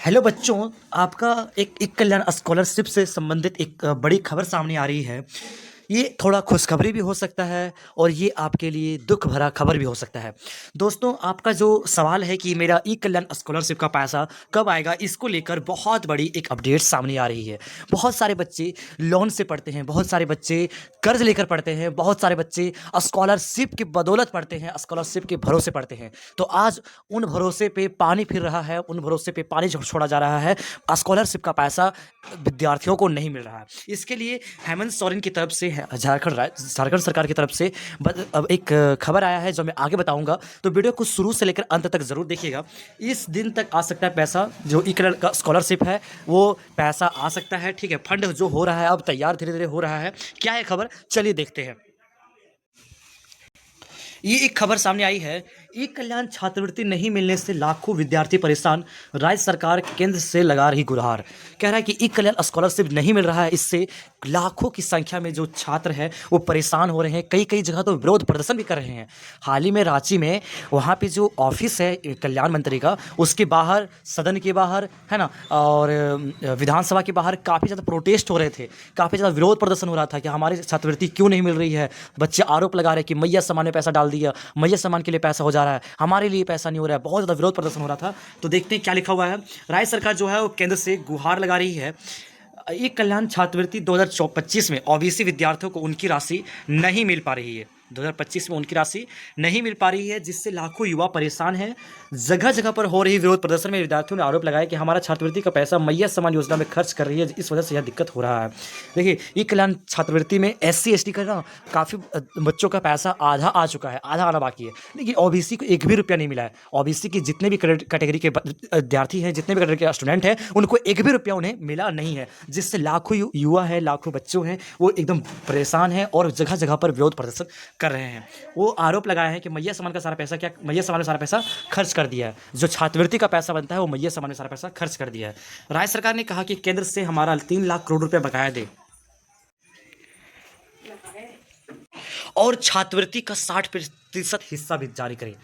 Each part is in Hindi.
हेलो बच्चों, आपका एक कल्याण स्कॉलरशिप से संबंधित एक बड़ी खबर सामने आ रही है। ये थोड़ा खुशखबरी भी हो सकता है और ये आपके लिए दुख भरा खबर भी हो सकता है। दोस्तों, आपका जो सवाल है कि मेरा ई कल्याण स्कॉलरशिप का पैसा कब आएगा, इसको लेकर बहुत बड़ी एक अपडेट सामने आ रही है। बहुत सारे बच्चे लोन से पढ़ते हैं, बहुत सारे बच्चे कर्ज लेकर पढ़ते हैं, बहुत सारे बच्चे स्कॉलरशिप की बदौलत पढ़ते हैं, स्कॉलरशिप के भरोसे पढ़ते हैं। तो आज उन भरोसे पे पानी फिर रहा है, उन भरोसे पे पानी छोड़ा जा रहा है। स्कॉलरशिप का पैसा विद्यार्थियों को नहीं मिल रहा है। इसके लिए हेमंत सोरेन की तरफ से झारखंड सरकार की तरफ से अब एक खबर आया है जो मैं आगे बताऊंगा। तो वीडियो को शुरू से लेकर अंत तक जरूर देखिएगा। इस दिन तक आ सकता है पैसा, जो ई कलर का स्कॉलरशिप है वो पैसा आ सकता है। ठीक है, फंड जो हो रहा है अब तैयार धीरे धीरे हो रहा है। क्या है खबर, चलिए देखते हैं। ये एक खबर सामने आई है, ई कल्याण छात्रवृत्ति नहीं मिलने से लाखों विद्यार्थी परेशान, राज्य सरकार केंद्र से लगा रही गुहार। कह रहा है कि ई कल्याण स्कॉलरशिप नहीं मिल रहा है, इससे लाखों की संख्या में जो छात्र हैं वो परेशान हो रहे हैं। कई कई जगह तो विरोध प्रदर्शन भी कर रहे हैं। हाल ही में रांची में वहाँ पे जो ऑफिस है कल्याण मंत्री का, उसके बाहर, सदन के बाहर है ना, और विधानसभा के बाहर काफ़ी ज़्यादा प्रोटेस्ट हो रहे थे, काफ़ी ज़्यादा विरोध प्रदर्शन हो रहा था कि हमारी छात्रवृत्ति क्यों नहीं मिल रही है। बच्चे आरोप लगा रहे हैं कि मैया सम्मान में पैसा डाल दिया, मैया सम्मान के लिए पैसा हो जा रहा है, हमारे लिए पैसा नहीं हो रहा है। बहुत ज़्यादा विरोध प्रदर्शन हो रहा था। तो देखते हैं क्या लिखा हुआ है। राज्य सरकार जो है वो केंद्र से गुहार लगा रही है। एक कल्याण छात्रवृत्ति 2025 में ओबीसी विद्यार्थियों को उनकी राशि नहीं मिल पा रही है। 2025 में उनकी राशि नहीं मिल पा रही है, जिससे लाखों युवा परेशान हैं। जगह जगह पर हो रही विरोध प्रदर्शन में विद्यार्थियों ने आरोप लगाया कि हमारा छात्रवृत्ति का पैसा मैया सम्मान योजना में खर्च कर रही है, इस वजह से यह दिक्कत हो रहा है। देखिए, ई कल्याण छात्रवृत्ति में SC ST का ना काफ़ी बच्चों का पैसा आधा आ चुका है, आधा आना बाकी है। लेकिन OBC को एक भी रुपया नहीं मिला है। OBC के जितने भी कैटेगरी के विद्यार्थी हैं, जितने भी कैटेगरी के स्टूडेंट हैं, उनको एक भी रुपया उन्हें मिला नहीं है, जिससे लाखों युवा हैं, लाखों बच्चों हैं, वो एकदम परेशान हैं और जगह जगह पर विरोध प्रदर्शन कर रहे हैं। वो आरोप लगाए हैं कि मैया सम्मान का सारा पैसा, क्या मैया सम्मान में सारा पैसा खर्च कर दिया है। जो छात्रवृत्ति का पैसा बनता है वो मैया सम्मान में सारा पैसा खर्च कर दिया है। राज्य सरकार ने कहा कि केंद्र से हमारा 3 लाख करोड़ रुपए बकाया दे और छात्रवृत्ति का 60% हिस्सा भी जारी करे।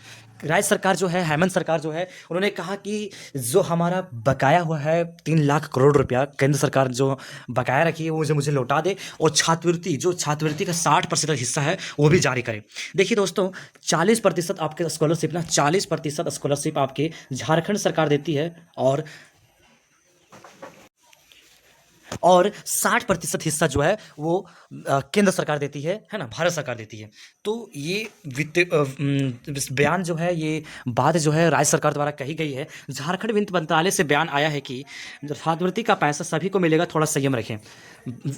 राज्य सरकार जो है, हेमंत सरकार जो है, उन्होंने कहा कि जो हमारा बकाया हुआ है 3 लाख करोड़ रुपया, केंद्र सरकार जो बकाया रखी है वो मुझे लौटा दे और छात्रवृत्ति का 60% हिस्सा है वो भी जारी करे। देखिए दोस्तों, 40% आपके स्कॉलरशिप ना 40% स्कॉलरशिप आपके झारखंड सरकार देती है और 60% हिस्सा जो है वो केंद्र सरकार देती है ना, भारत सरकार देती है। तो ये इस बयान जो है, ये बात जो है राज्य सरकार द्वारा कही गई है। झारखंड वित्त मंत्रालय से बयान आया है कि छात्रवृत्ति का पैसा सभी को मिलेगा, थोड़ा संयम रखें।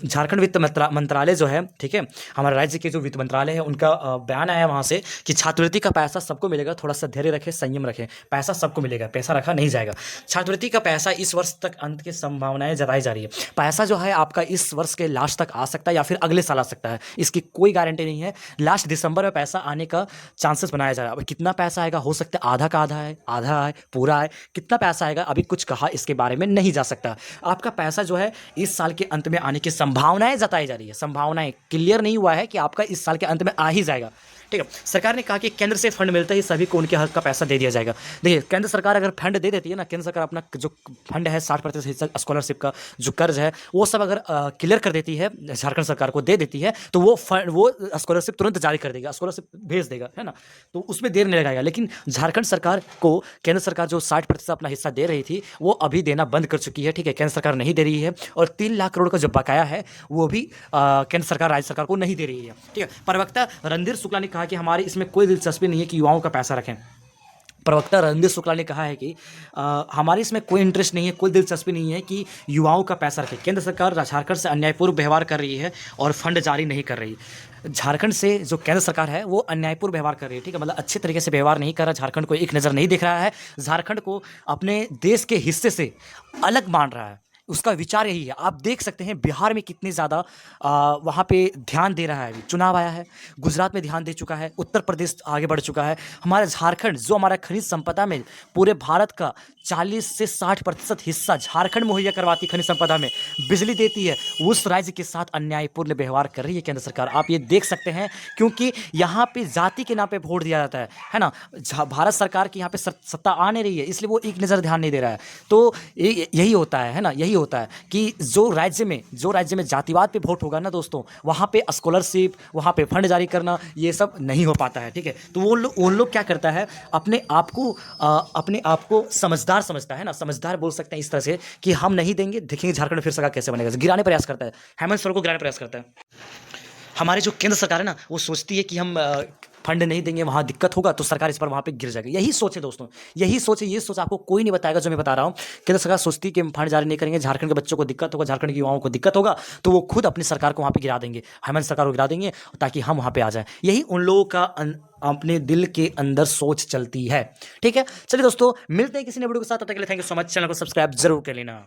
झारखंड वित्त मंत्रालय जो है, ठीक है, हमारे राज्य के जो वित्त मंत्रालय है, उनका बयान आया वहाँ से कि छात्रवृत्ति का पैसा सबको मिलेगा, थोड़ा सा धैर्य रखें, संयम रखें, पैसा सबको मिलेगा, पैसा रखा नहीं जाएगा। छात्रवृत्ति का पैसा इस वर्ष तक अंत की संभावनाएं जताई जा रही है। पैसा जो है आपका इस वर्ष के लास्ट तक आ सकता है या फिर अगले साल आ सकता है, इसकी कोई गारंटी नहीं है। लास्ट दिसंबर में पैसा आने का चांसेस बनाया जा रहा है। अब कितना पैसा आएगा, हो सकता है आधा का आधा है, पूरा है, कितना पैसा आएगा अभी कुछ कहा इसके बारे में नहीं जा सकता। आपका पैसा जो है इस साल के अंत में आने की संभावनाएं जताई जा रही है। संभावनाएं, क्लियर नहीं हुआ है कि आपका इस साल के अंत में आ ही जाएगा। ठीक है, सरकार ने कहा कि केंद्र से फंड मिलता ही सभी को उनके हक का पैसा दे दिया जाएगा। देखिए, केंद्र सरकार अगर फंड दे देती है ना, केंद्र सरकार अपना जो फंड है 60% हिस्सा स्कॉलरशिप का जो कर्ज है वो सब अगर क्लियर कर देती है, झारखंड सरकार को दे देती है, तो वो स्कॉलरशिप तुरंत जारी कर देगा, स्कॉलरशिप भेज देगा, है ना। तो उसमें देर नहीं लगाएगा। लेकिन झारखंड सरकार को केंद्र सरकार जो 60% अपना हिस्सा दे रही थी वो अभी देना बंद कर चुकी है। ठीक है, केंद्र सरकार नहीं दे रही है और 3 लाख करोड़ का जो बकाया है वो भी केंद्र सरकार राज्य सरकार को नहीं दे रही है। ठीक है, प्रवक्ता रणधीर शुक्ला ने कहा कि हमारी इसमें कोई दिलचस्पी नहीं है कि युवाओं का पैसा रखें। प्रवक्ता रणधीर शुक्ला ने कहा है कि हमारी इसमें कोई इंटरेस्ट नहीं है, कोई दिलचस्पी नहीं है कि युवाओं का पैसा रखें। केंद्र सरकार झारखंड से अन्यायपूर्ण व्यवहार कर रही है और फंड जारी नहीं कर रही। झारखंड से जो केंद्र सरकार है वो अन्यायपूर्ण व्यवहार कर रही है। ठीक है, मतलब अच्छे तरीके से व्यवहार नहीं कर रहा, झारखंड को एक नज़र नहीं दिख रहा है, झारखंड को अपने देश के हिस्से से अलग मान रहा है। उसका विचार यही है। आप देख सकते हैं बिहार में कितनी ज़्यादा वहाँ पे ध्यान दे रहा है। अभी चुनाव आया है, गुजरात में ध्यान दे चुका है, उत्तर प्रदेश आगे बढ़ चुका है। हमारा झारखंड जो हमारा खनिज संपदा में पूरे भारत का 40 से 60% हिस्सा झारखंड मुहैया करवाती खनिज संपदा में, बिजली देती है, उस राज्य के साथ अन्यायपूर्ण व्यवहार कर रही है केंद्र सरकार। आप ये देख सकते हैं, क्योंकि यहाँ पे जाति के नाम पे वोट दिया जाता है ना। भारत सरकार की यहाँ पे सत्ता आ नहीं रही है, इसलिए वो एक नज़र ध्यान नहीं दे रहा है। तो यही होता है ना, यही होता है कि जो राज्य में जातिवाद पे वोट होगा ना दोस्तों, वहाँ पे स्कॉलरशिप, वहाँ पे फंड जारी करना, ये सब नहीं हो पाता है, ठीक है। तो उन लोग क्या करता है, अपने आप को समझदार समझता है ना, समझदार बोल सकते हैं इस तरह से कि हम नहीं देंगे, देखेंगे झारखंड में फिर सरकार कैसे बनेगा, गिराने प्रयास करता है, हेमंत सोरेन को गिराने प्रयास करता है। हमारी जो केंद्र सरकार है ना, वो सोचती है कि हम फंड नहीं देंगे, वहाँ दिक्कत होगा, तो सरकार इस पर वहाँ पे गिर जाएगी। यही सोच है दोस्तों, यही सोच है। ये सोच आपको कोई नहीं बताएगा जो मैं बता रहा हूँ। केंद्र सरकार सोचती है कि हम फंड जारी नहीं करेंगे, झारखंड के बच्चों को दिक्कत होगा, झारखंड के युवाओं को दिक्कत होगा, तो वो खुद अपनी सरकार को वहाँ पे गिरा देंगे, हेमंत सरकार को गिरा देंगे, ताकि हम वहाँ पे आ जाएं। यही उन लोगों का अपने दिल के अंदर सोच चलती है, ठीक है। चलिए दोस्तों, मिलते हैं किसी नए वीडियो के साथ, तब तक के लिए thank you so much. Channel को सब्सक्राइब जरूर कर लेना।